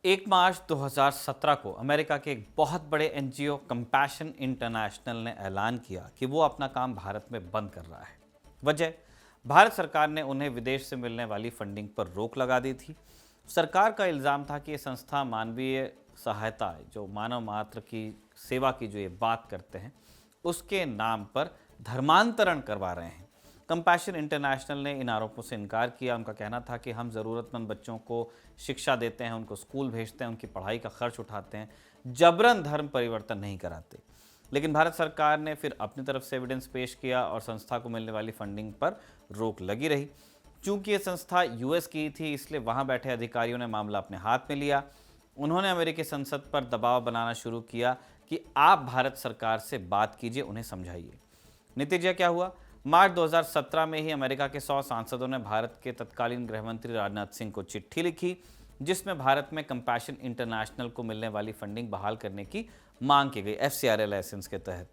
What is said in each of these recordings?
1 मार्च 2017 को अमेरिका के एक बहुत बड़े एनजीओ कंपैशन इंटरनेशनल ने ऐलान किया कि वो अपना काम भारत में बंद कर रहा है। वजह, भारत सरकार ने उन्हें विदेश से मिलने वाली फंडिंग पर रोक लगा दी थी। सरकार का इल्ज़ाम था कि ये संस्था मानवीय सहायता, जो मानव मात्र की सेवा की जो ये बात करते हैं, उसके नाम पर धर्मांतरण करवा रहे हैं। कंपैशन इंटरनेशनल ने इन आरोपों से इनकार किया। उनका कहना था कि हम ज़रूरतमंद बच्चों को शिक्षा देते हैं, उनको स्कूल भेजते हैं, उनकी पढ़ाई का खर्च उठाते हैं, जबरन धर्म परिवर्तन नहीं कराते। लेकिन भारत सरकार ने फिर अपनी तरफ से एविडेंस पेश किया और संस्था को मिलने वाली फंडिंग पर रोक लगी रही। चूंकि ये संस्था यूएस की थी, इसलिए वहां बैठे अधिकारियों ने मामला अपने हाथ में लिया। उन्होंने अमेरिकी संसद पर दबाव बनाना शुरू किया कि आप भारत सरकार से बात कीजिए, उन्हें समझाइए। नतीजा क्या हुआ? मार्च 2017 में ही अमेरिका के 100 सांसदों ने भारत के तत्कालीन गृहमंत्री राजनाथ सिंह को चिट्ठी लिखी, जिसमें भारत में कंपैशन इंटरनेशनल को मिलने वाली फंडिंग बहाल करने की मांग की गई। एफसीआरए लाइसेंस के तहत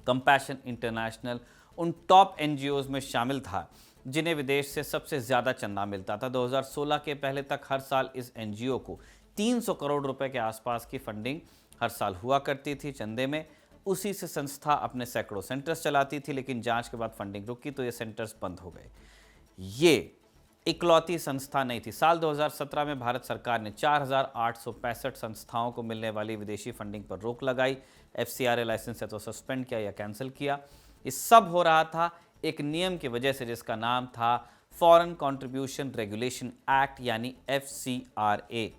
कंपैशन इंटरनेशनल उन टॉप एनजीओज में शामिल था जिन्हें विदेश से सबसे ज्यादा चंदा मिलता था। 2016 के पहले तक हर साल इस एनजीओ को 300 करोड़ रुपए के आसपास की फंडिंग हर साल हुआ करती थी चंदे में। उसी से संस्था अपने सैकड़ों सेंटर्स चलाती थी, लेकिन जांच के बाद फंडिंग रुकी तो ये सेंटर्स बंद हो गए। ये इकलौती संस्था नहीं थी। साल 2017 में भारत सरकार ने 4,865 संस्थाओं को मिलने वाली विदेशी फंडिंग पर रोक लगाई। एफसीआरए लाइसेंस या तो सस्पेंड किया या कैंसिल किया। ये सब हो रहा था एक नियम की वजह से, जिसका नाम था फॉरेन कंट्रीब्यूशन रेगुलेशन एक्ट, यानी एफसीआरए।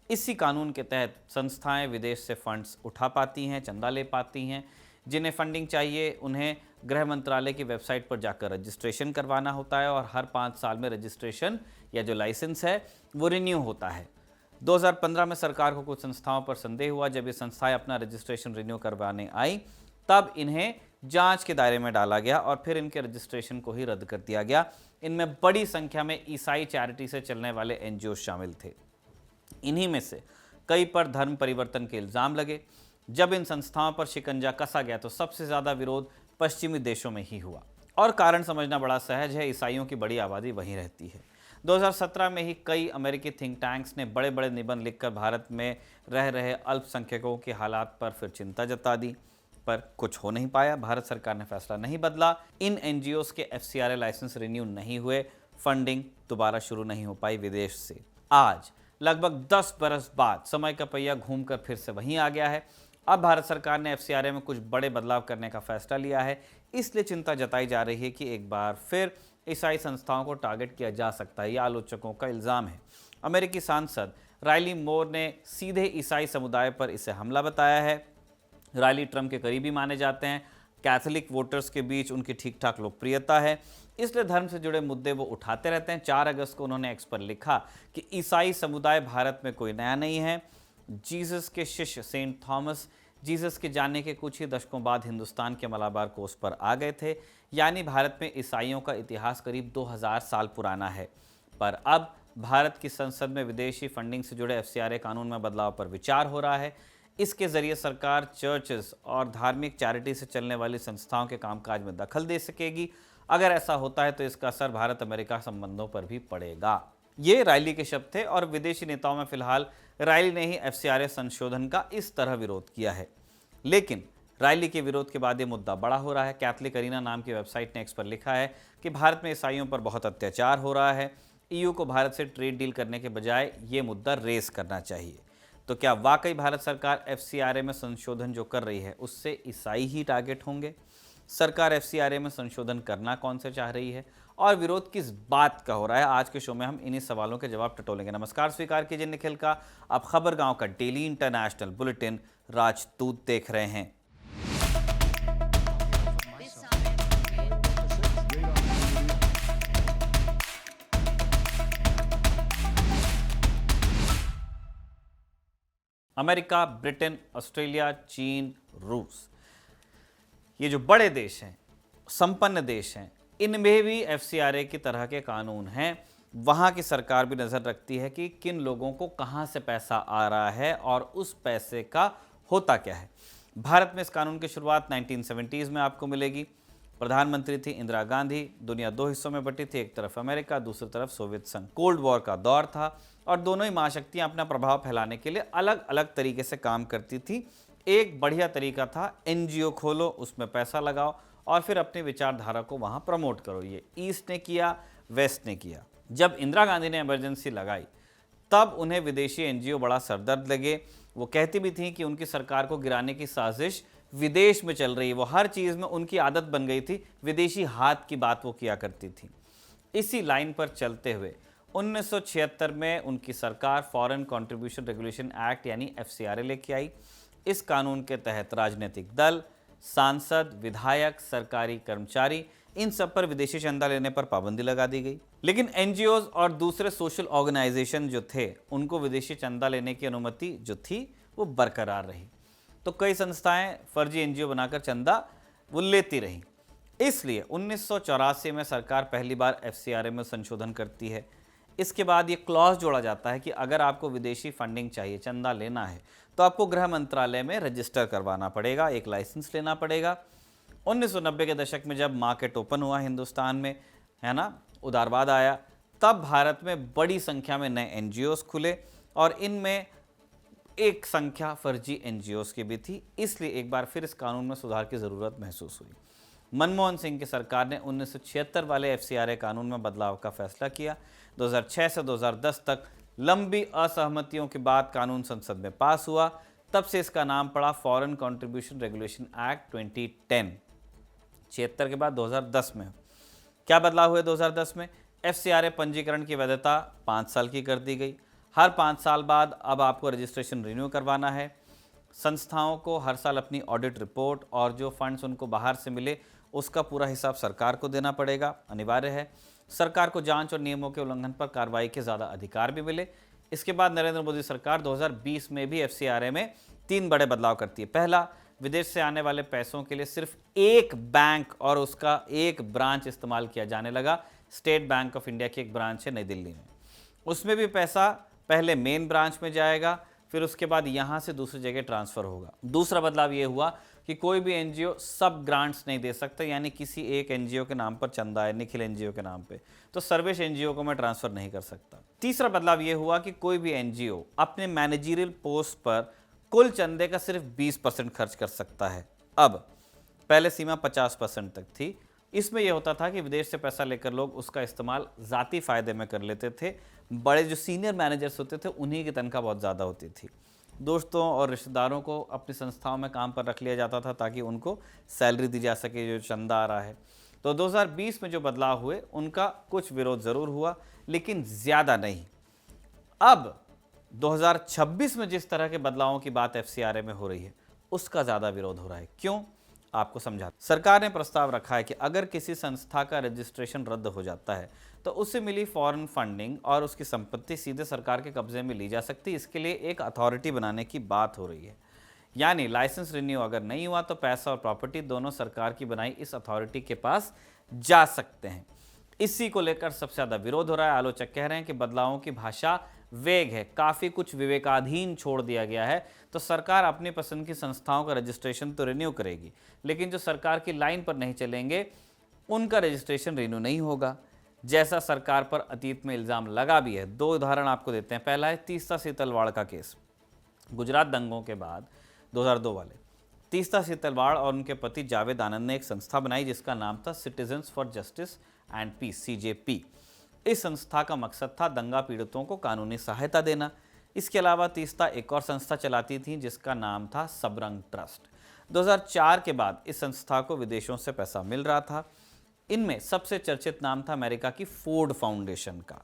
इसी कानून के तहत संस्थाएं विदेश से फंड्स उठा पाती हैं, चंदा ले पाती हैं। जिन्हें फंडिंग चाहिए उन्हें गृह मंत्रालय की वेबसाइट पर जाकर रजिस्ट्रेशन करवाना होता है और हर 5 साल में रजिस्ट्रेशन या जो लाइसेंस है वो रिन्यू होता है। 2015 में सरकार को कुछ संस्थाओं पर संदेह हुआ। जब ये संस्थाएं अपना रजिस्ट्रेशन रिन्यू करवाने आई, तब इन्हें जांच के दायरे में डाला गया और फिर इनके रजिस्ट्रेशन को ही रद्द कर दिया गया। इनमें बड़ी संख्या में ईसाई चैरिटी से चलने वाले एनजीओ शामिल थे। इन्हीं में से कई पर धर्म परिवर्तन के इल्जाम लगे। जब इन संस्थाओं पर शिकंजा कसा गया तो सबसे ज्यादा विरोध पश्चिमी देशों में ही हुआ, और कारण समझना बड़ा सहज है, ईसाइयों की बड़ी आबादी वहीं रहती है। 2017 में ही कई अमेरिकी थिंक टैंक्स ने बड़े बड़े निबंध लिखकर भारत में रह रहे अल्पसंख्यकों के हालात पर फिर चिंता जता दी, पर कुछ हो नहीं पाया। भारत सरकार ने फैसला नहीं बदला। इन एनजीओस के एफसीआरए लाइसेंस रिन्यू नहीं हुए, फंडिंग दोबारा शुरू नहीं हो पाई विदेश से। आज लगभग 10 बरस बाद समय का पहिया घूमकर फिर से वहीं आ गया है। अब भारत सरकार ने एफसीआरए में कुछ बड़े बदलाव करने का फैसला लिया है। इसलिए चिंता जताई जा रही है कि एक बार फिर ईसाई संस्थाओं को टारगेट किया जा सकता है। यह आलोचकों का इल्जाम है। अमेरिकी सांसद राइली मोर ने सीधे ईसाई समुदाय पर इसे हमला बताया है। राइली ट्रंप के करीबी माने जाते हैं। कैथोलिक वोटर्स के बीच उनकी ठीक ठाक लोकप्रियता है, इसलिए धर्म से जुड़े मुद्दे वो उठाते रहते हैं। 4 अगस्त को उन्होंने एक्स पर लिखा कि ईसाई समुदाय भारत में कोई नया नहीं है। जीसस के शिष्य सेंट थॉमस जीसस के जाने के कुछ ही दशकों बाद हिंदुस्तान के मलाबार कोस्ट पर आ गए थे, यानी भारत में ईसाइयों का इतिहास करीब 2000 साल पुराना है। पर अब भारत की संसद में विदेशी फंडिंग से जुड़े एफसीआरए कानून में बदलाव पर विचार हो रहा है। इसके जरिए सरकार चर्चेस और धार्मिक चैरिटी से चलने वाली संस्थाओं के कामकाज में दखल दे सकेगी। अगर ऐसा होता है तो इसका असर भारत अमेरिका संबंधों पर भी पड़ेगा। ये राइली के शब्द थे और विदेशी नेताओं में फिलहाल राइली ने ही एफसीआरए संशोधन का इस तरह विरोध किया है। लेकिन राइली के विरोध के बाद ये मुद्दा बड़ा हो रहा है। कैथलिक अरीना नाम की वेबसाइट ने एक्स पर लिखा है कि भारत में ईसाइयों पर बहुत अत्याचार हो रहा है। ईयू को भारत से ट्रेड डील करने के बजाय ये मुद्दा रेस करना चाहिए। तो क्या वाकई भारत सरकार एफसीआरए में संशोधन जो कर रही है उससे ईसाई ही टारगेट होंगे? सरकार एफसीआरए में संशोधन करना कौन से चाह रही है और विरोध किस बात का हो रहा है? आज के शो में हम इन्हीं सवालों के जवाब टटोलेंगे। नमस्कार, स्वीकार कीजिए निखिल का। आप खबर गांव का डेली इंटरनेशनल बुलेटिन राजदूत देख रहे हैं। अमेरिका, ब्रिटेन, ऑस्ट्रेलिया, चीन, रूस, ये जो बड़े देश हैं, संपन्न देश हैं, इनमें भी एफसीआरए की तरह के कानून हैं। वहाँ की सरकार भी नज़र रखती है कि किन लोगों को कहाँ से पैसा आ रहा है और उस पैसे का होता क्या है। भारत में इस कानून की शुरुआत 1970s में आपको मिलेगी। प्रधानमंत्री थी इंदिरा गांधी। दुनिया 2 हिस्सों में बटी थी, एक तरफ अमेरिका, दूसरी तरफ सोवियत संघ। कोल्ड वॉर का दौर था और दोनों ही महाशक्तियां अपना प्रभाव फैलाने के लिए अलग अलग तरीके से काम करती थी। एक बढ़िया तरीका था एनजीओ खोलो, उसमें पैसा लगाओ और फिर अपनी विचारधारा को वहां प्रमोट करो। ये ईस्ट ने किया, वेस्ट ने किया। जब इंदिरा गांधी ने इमरजेंसी लगाई तब उन्हें विदेशी एनजीओ बड़ा सरदर्द लगे। वो कहती भी थी कि उनकी सरकार को गिराने की साजिश विदेश में चल रही है। वो हर चीज़ में उनकी आदत बन गई थी, विदेशी हाथ की बात वो किया करती थी। इसी लाइन पर चलते हुए 1976 में उनकी सरकार फॉरेन कंट्रीब्यूशन रेगुलेशन एक्ट यानी FCRA लेके आई। इस कानून के तहत राजनीतिक दल, सांसद, विधायक, सरकारी कर्मचारी, इन सब पर विदेशी चंदा लेने पर पाबंदी लगा दी गई। लेकिन एनजीओज और दूसरे सोशल ऑर्गेनाइजेशन जो थे उनको विदेशी चंदा लेने की अनुमति जो थी वो बरकरार रही। तो कई संस्थाएं फर्जी एनजीओ बनाकर चंदा वो लेती रहीं। इसलिए 1984 में सरकार पहली बार FCRA में संशोधन करती है। इसके बाद ये क्लॉज जोड़ा जाता है कि अगर आपको विदेशी फंडिंग चाहिए, चंदा लेना है, तो आपको गृह मंत्रालय में रजिस्टर करवाना पड़ेगा, एक लाइसेंस लेना पड़ेगा। 1990 के दशक में जब मार्केट ओपन हुआ हिंदुस्तान में, है ना, उदारवाद आया, तब भारत में बड़ी संख्या में नए एनजीओस खुले और इनमें एक संख्या फर्जी एनजीओस की भी थी। इसलिए एक बार फिर इस कानून में सुधार की ज़रूरत महसूस हुई। मनमोहन सिंह की सरकार ने 1976 वाले FCRA कानून में बदलाव का फैसला किया। 2006 से 2010 तक लंबी असहमतियों के बाद कानून संसद में पास हुआ। तब से इसका नाम पड़ा फॉरेन कंट्रीब्यूशन रेगुलेशन एक्ट 2010। 76 के बाद 2010 में क्या बदलाव हुए? 2010 में FCRA पंजीकरण की वैधता 5 साल की कर दी गई। हर 5 साल बाद अब आपको रजिस्ट्रेशन रिन्यू करवाना है। संस्थाओं को हर साल अपनी ऑडिट रिपोर्ट और जो फंड्स उनको बाहर से मिले उसका पूरा हिसाब सरकार को देना पड़ेगा, अनिवार्य है। सरकार को जांच और नियमों के उल्लंघन पर कार्रवाई के ज़्यादा अधिकार भी मिले। इसके बाद नरेंद्र मोदी सरकार 2020 में भी FCRA में 3 बड़े बदलाव करती है। पहला, विदेश से आने वाले पैसों के लिए सिर्फ एक बैंक और उसका एक ब्रांच इस्तेमाल किया जाने लगा। स्टेट बैंक ऑफ इंडिया की एक ब्रांच है नई दिल्ली में, उसमें भी पैसा पहले मेन ब्रांच में जाएगा, फिर उसके बाद यहाँ से दूसरी जगह ट्रांसफ़र होगा। दूसरा बदलाव ये हुआ कि कोई भी एनजीओ सब ग्रांट्स नहीं दे सकता, यानी किसी एक एनजीओ के नाम पर चंदा है, निखिल एनजीओ के नाम पे, तो सर्वेश एनजीओ को मैं ट्रांसफ़र नहीं कर सकता। तीसरा बदलाव ये हुआ कि कोई भी एनजीओ अपने मैनेजरियल पोस्ट पर कुल चंदे का सिर्फ 20% खर्च कर सकता है। अब पहले सीमा 50% तक थी। इसमें यह होता था कि विदेश से पैसा लेकर लोग उसका इस्तेमाल ज़ाती फ़ायदे में कर लेते थे। बड़े जो सीनियर मैनेजर्स होते थे उन्हीं की तनख्वाह बहुत ज़्यादा होती थी। दोस्तों और रिश्तेदारों को अपनी संस्थाओं में काम पर रख लिया जाता था ताकि उनको सैलरी दी जा सके जो चंदा आ रहा है। तो 2020 में जो बदलाव हुए उनका कुछ विरोध ज़रूर हुआ, लेकिन ज़्यादा नहीं। अब 2026 में जिस तरह के बदलावों की बात FCRA में हो रही है उसका ज़्यादा विरोध हो रहा है। क्यों? आपको समझा। सरकार ने प्रस्ताव रखा है कि अगर किसी संस्था का रजिस्ट्रेशन रद्द हो जाता है तो उससे मिली फॉरेन फंडिंग और उसकी संपत्ति सीधे सरकार के कब्जे में ली जा सकती है। इसके लिए एक अथॉरिटी बनाने की बात हो रही है, यानी लाइसेंस रिन्यू अगर नहीं हुआ तो पैसा और प्रॉपर्टी दोनों सरकार की बनाई इस अथॉरिटी के पास जा सकते हैं। इसी को लेकर सबसे ज़्यादा विरोध हो रहा है। आलोचक कह रहे हैं कि बदलावों की भाषा वेग है, काफ़ी कुछ विवेकाधीन छोड़ दिया गया है। तो सरकार अपनी पसंद की संस्थाओं का रजिस्ट्रेशन तो रिन्यू करेगी, लेकिन जो सरकार की लाइन पर नहीं चलेंगे उनका रजिस्ट्रेशन रिन्यू नहीं होगा, जैसा सरकार पर अतीत में इल्ज़ाम लगा भी है। 2 उदाहरण आपको देते हैं। पहला है तीस्ता सीतलवाड़ का केस। गुजरात दंगों के बाद 2002 वाले तीस्ता सीतलवाड़ और उनके पति जावेद आनंद ने एक संस्था बनाई जिसका नाम था citizens for justice and peace, CJP। इस संस्था का मकसद था दंगा पीड़ितों को कानूनी सहायता देना। इसके अलावा तीस्ता एक और संस्था चलाती थी जिसका नाम था सबरंग ट्रस्ट। 2004 के बाद इस संस्था को विदेशों से पैसा मिल रहा था। इनमें सबसे चर्चित नाम था अमेरिका की फोर्ड फाउंडेशन का।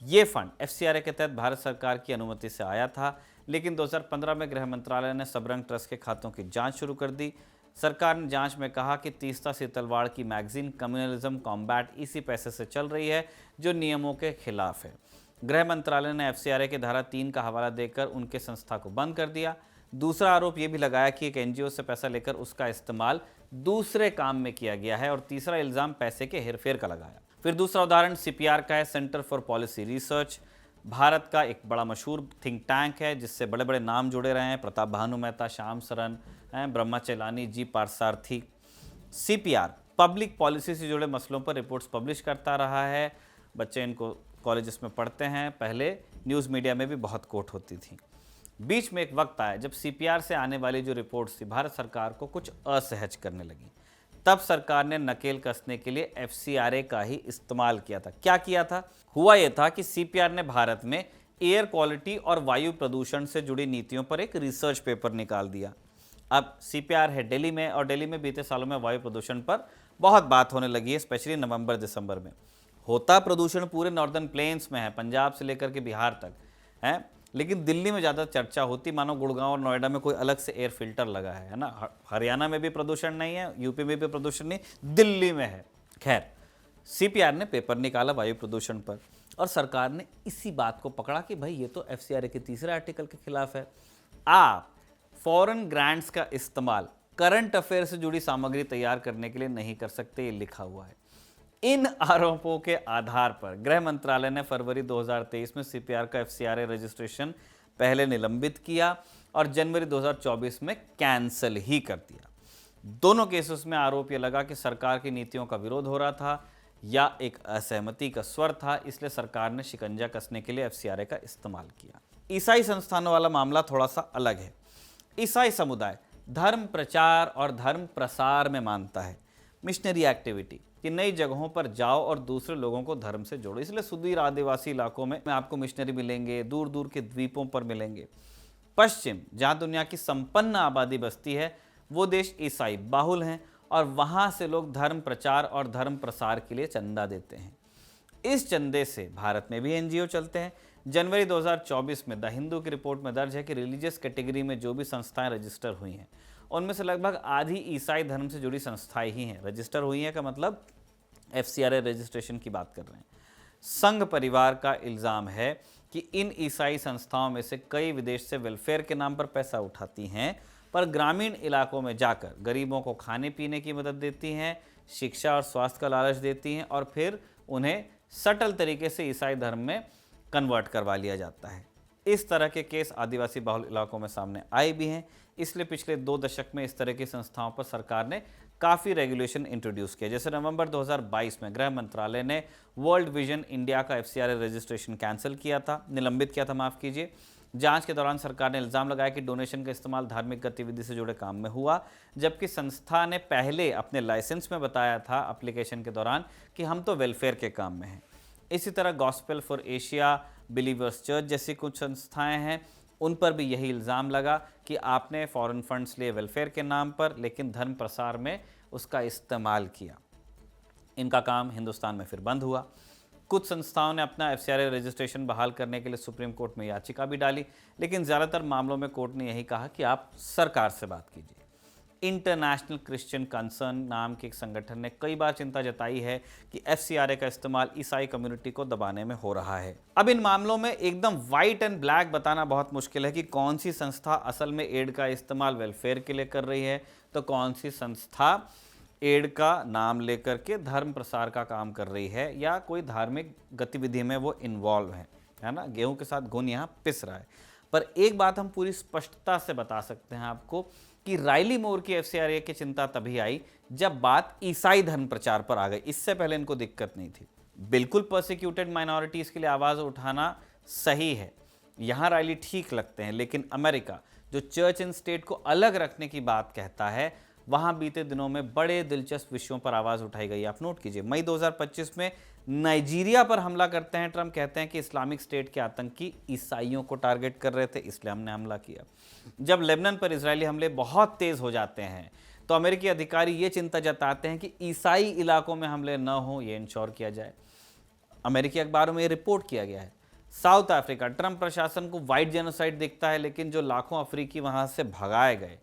ये फंड FCRA के तहत भारत सरकार की अनुमति से आया था, लेकिन 2015 में गृह मंत्रालय ने सबरंग ट्रस्ट के खातों की जांच शुरू कर दी। सरकार ने जांच में कहा कि तीस्ता सीतलवाड़ की मैगजीन कम्युनलिज्म कॉम्बैट इसी पैसे से चल रही है जो नियमों के खिलाफ है। गृह मंत्रालय ने FCRA की धारा 3 का हवाला देकर उनके संस्था को बंद कर दिया। दूसरा आरोप यह भी लगाया कि एक NGO से पैसा लेकर उसका इस्तेमाल दूसरे काम में किया गया है, और तीसरा इल्ज़ाम पैसे के हेरफेर का लगाया। फिर दूसरा उदाहरण CPR का है, centre for policy research. Bharat का एक बड़ा मशहूर थिंक टैंक है जिससे बड़े बड़े नाम जुड़े रहे हैं, प्रताप भानु मेहता, श्याम सरन, ब्रह्मा चेलानी, जी पारसारथी। CPR पब्लिक पॉलिसी से जुड़े मसलों पर रिपोर्ट्स पब्लिश करता रहा है। बच्चे इनको कॉलेजेस में पढ़ते हैं। पहले न्यूज़ मीडिया में भी बहुत कोट होती थी। बीच में एक वक्त आया जब सीपीआर से आने वाली जो रिपोर्ट्स थी भारत सरकार को कुछ असहज करने लगी। तब सरकार ने नकेल कसने के लिए एफसीआरए का ही इस्तेमाल किया था। क्या किया था? हुआ यह था कि सीपीआर ने भारत में एयर क्वालिटी और वायु प्रदूषण से जुड़ी नीतियों पर एक रिसर्च पेपर निकाल दिया। अब सीपीआर है दिल्ली में, और दिल्ली में बीते सालों में वायु प्रदूषण पर बहुत बात होने लगी है, स्पेशली नवंबर दिसंबर में। होता प्रदूषण पूरे नॉर्दर्न प्लेन्स में है, पंजाब से लेकर के बिहार तक है, लेकिन दिल्ली में ज़्यादा चर्चा होती, मानो गुड़गांव और नोएडा में कोई अलग से एयर फिल्टर लगा है ना। हरियाणा में भी प्रदूषण नहीं है, यूपी में भी प्रदूषण नहीं, दिल्ली में है। खैर, सीपीआर ने पेपर निकाला वायु प्रदूषण पर, और सरकार ने इसी बात को पकड़ा कि भाई ये तो एफसीआरए के तीसरे आर्टिकल के खिलाफ है। आप फॉरेन ग्रांट्स का इस्तेमाल करंट अफेयर से जुड़ी सामग्री तैयार करने के लिए नहीं कर सकते, ये लिखा हुआ है। इन आरोपों के आधार पर गृह मंत्रालय ने फरवरी 2023 में सीपीआर का एफसीआरए रजिस्ट्रेशन पहले निलंबित किया और जनवरी 2024 में कैंसिल ही कर दिया। दोनों केसेस में आरोप यह लगा कि सरकार की नीतियों का विरोध हो रहा था या एक असहमति का स्वर था, इसलिए सरकार ने शिकंजा कसने के लिए एफसीआरए का इस्तेमाल किया। ईसाई संस्थानों वाला मामला थोड़ा सा अलग है। ईसाई समुदाय धर्म प्रचार और धर्म प्रसार में मानता है, मिशनरी एक्टिविटी, कि नई जगहों पर जाओ और दूसरे लोगों को धर्म से जोड़ो। इसलिए सुदूर आदिवासी इलाकों में आपको मिशनरी मिलेंगे, दूर दूर के द्वीपों पर मिलेंगे। पश्चिम, जहाँ दुनिया की संपन्न आबादी बसती है, वो देश ईसाई बाहुल हैं और वहाँ से लोग धर्म प्रचार और धर्म प्रसार के लिए चंदा देते हैं। इस चंदे से भारत में भी एनजीओ चलते हैं। जनवरी 2024 में द हिंदू की रिपोर्ट में दर्ज है कि रिलीजियस कैटेगरी में जो भी संस्थाएं रजिस्टर हुई हैं, उनमें से लगभग आधी ईसाई धर्म से जुड़ी संस्थाएं ही हैं। रजिस्टर हुई हैं का मतलब एफसीआरए रजिस्ट्रेशन की बात कर रहे हैं। संघ परिवार का इल्ज़ाम है कि इन ईसाई संस्थाओं में से कई विदेश से वेलफेयर के नाम पर पैसा उठाती हैं, पर ग्रामीण इलाकों में जाकर गरीबों को खाने पीने की मदद देती हैं, शिक्षा और स्वास्थ्य का लालच देती हैं, और फिर उन्हें सटल तरीके से ईसाई धर्म में कन्वर्ट करवा लिया जाता है। इस तरह के केस आदिवासी बहुल इलाकों में सामने आए भी हैं, इसलिए पिछले 2 दशक में इस तरह की संस्थाओं पर सरकार ने काफ़ी रेगुलेशन इंट्रोड्यूस किया। जैसे नवंबर 2022 में गृह मंत्रालय ने वर्ल्ड विजन इंडिया का एफसीआरए रजिस्ट्रेशन कैंसिल किया था, निलंबित किया था, माफ़ कीजिए। जांच के दौरान सरकार ने इल्ज़ाम लगाया कि डोनेशन का इस्तेमाल धार्मिक गतिविधि से जुड़े काम में हुआ, जबकि संस्था ने पहले अपने लाइसेंस में बताया था एप्लीकेशन के दौरान कि हम तो वेलफेयर के काम में हैं। इसी तरह gospel for Asia, believers church जैसी कुछ संस्थाएं हैं, उन पर भी यही इल्ज़ाम लगा कि आपने फॉरेन फंड्स लिए वेलफेयर के नाम पर, लेकिन धर्म प्रसार में उसका इस्तेमाल किया। इनका काम हिंदुस्तान में फिर बंद हुआ। कुछ संस्थाओं ने अपना एफसीआरए रजिस्ट्रेशन बहाल करने के लिए सुप्रीम कोर्ट में याचिका भी डाली, लेकिन ज़्यादातर मामलों में कोर्ट ने यही कहा कि आप सरकार से बात कीजिए। इंटरनेशनल क्रिश्चियन कंसर्न नाम के एक संगठन ने कई बार चिंता जताई है कि एफसीआरए का इस्तेमाल ईसाई कम्युनिटी को दबाने में हो रहा है। अब इन मामलों में एकदम व्हाइट एंड ब्लैक बताना बहुत मुश्किल है कि कौन सी संस्था असल में एड का इस्तेमाल वेलफेयर के लिए कर रही है, तो कौन सी संस्था एड का नाम लेकर के धर्म प्रसार का काम कर रही है या कोई धार्मिक गतिविधि में वो इन्वॉल्व है ना। गेहूं के साथ घुन यहाँ पिस रहा है। पर एक बात हम पूरी स्पष्टता से बता सकते हैं आपको कि राइली मोर की एफसीआरए की चिंता तभी आई जब बात ईसाई धर्म प्रचार पर आ गई। इससे पहले इनको दिक्कत नहीं थी। बिल्कुल परसिक्यूटेड माइनॉरिटीज के लिए आवाज़ उठाना सही है, यहाँ राइली ठीक लगते हैं, लेकिन अमेरिका जो चर्च एंड स्टेट को अलग रखने की बात कहता है, वहाँ बीते दिनों में बड़े दिलचस्प विषयों पर आवाज़ उठाई गई। आप नोट कीजिए, मई 2025 में नाइजीरिया पर हमला करते हैं ट्रंप, कहते हैं कि इस्लामिक स्टेट के आतंकी ईसाइयों को टारगेट कर रहे थे, इसलिए हमने हमला किया। जब लेबनान पर इजरायली हमले बहुत तेज़ हो जाते हैं तो अमेरिकी अधिकारी ये चिंता जताते हैं कि ईसाई इलाकों में हमले न हो, ये इंश्योर किया जाए। अमेरिकी अखबारों में ये रिपोर्ट किया गया है। साउथ अफ्रीका, ट्रंप प्रशासन को वाइट जेनोसाइड दिखता है, लेकिन जो लाखों अफ्रीकी वहाँ से भगाए गए,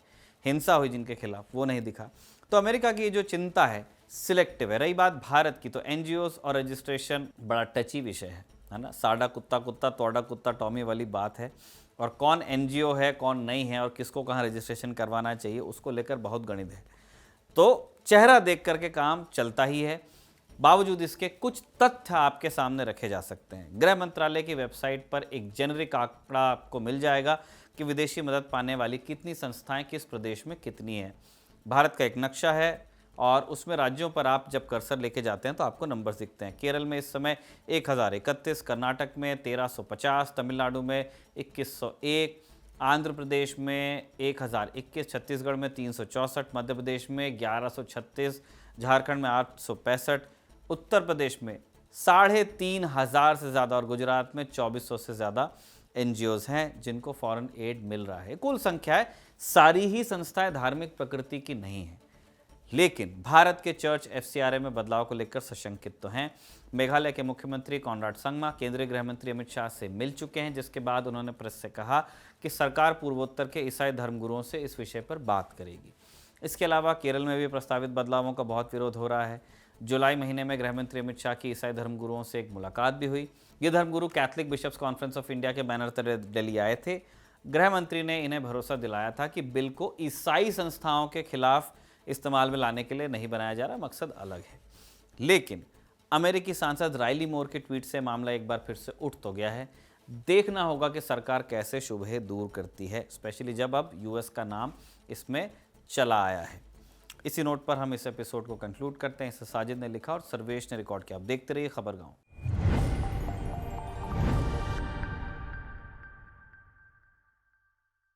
हिंसा हुई जिनके खिलाफ, वो नहीं दिखा। तो अमेरिका की ये जो चिंता है सिलेक्टिव है। रही बात भारत की, तो एनजीओस और रजिस्ट्रेशन बड़ा टची विषय है ना। साडा कुत्ता कुत्ता तोड़ा कुत्ता टॉमी वाली बात है, और कौन एनजीओ है कौन नहीं है और किसको कहाँ रजिस्ट्रेशन करवाना चाहिए, उसको लेकर बहुत गणित है। तो चेहरा देख करके काम चलता ही है। बावजूद इसके कुछ तथ्य आपके सामने रखे जा सकते हैं। गृह मंत्रालय की वेबसाइट पर एक जेनरिक आंकड़ा आपको मिल जाएगा कि विदेशी मदद पाने वाली कितनी संस्थाएं किस प्रदेश में कितनी हैं। भारत का एक नक्शा है, और उसमें राज्यों पर आप जब कर्सर लेके जाते हैं तो आपको नंबर्स दिखते हैं। केरल में इस समय 1031, कर्नाटक में 1350, तमिलनाडु में 2101, आंध्र प्रदेश में 1021, छत्तीसगढ़ में 364, मध्य प्रदेश में 1136, झारखंड में 865, उत्तर प्रदेश में 3500 से ज़्यादा और गुजरात में 2400 से ज़्यादा एनजीओज़ हैं जिनको फॉरेन एड मिल रहा है। कुल संख्या है, सारी ही संस्थाएं धार्मिक प्रकृति की नहीं हैं, लेकिन भारत के चर्च एफसीआरए में बदलाव को लेकर सशंकित तो हैं। मेघालय के मुख्यमंत्री कॉनराड संगमा केंद्रीय गृह मंत्री अमित शाह से मिल चुके हैं, जिसके बाद उन्होंने प्रेस से कहा कि सरकार पूर्वोत्तर के ईसाई धर्मगुरुओं से इस विषय पर बात करेगी। इसके अलावा केरल में भी प्रस्तावित बदलावों का बहुत विरोध हो रहा है। जुलाई महीने में गृह मंत्री अमित शाह की ईसाई धर्मगुरुओं से एक मुलाकात भी हुई। ये धर्मगुरु catholic bishops conference of India के बैनर तले दिल्ली आए थे। गृह मंत्री ने इन्हें भरोसा दिलाया था कि बिल को ईसाई संस्थाओं के खिलाफ इस्तेमाल में लाने के लिए नहीं बनाया जा रहा, मकसद अलग है। लेकिन अमेरिकी सांसद राइली मोर के ट्वीट से मामला एक बार फिर से उठ तो गया है। देखना होगा कि सरकार कैसे शुबहे दूर करती है, स्पेशली जब अब यूएस का नाम इसमें चला आया है। इसी नोट पर हम इस एपिसोड को कंक्लूड करते हैं। इसे साजिद ने लिखा और सर्वेश ने रिकॉर्ड किया। आप देखते रहिए खबरगांव।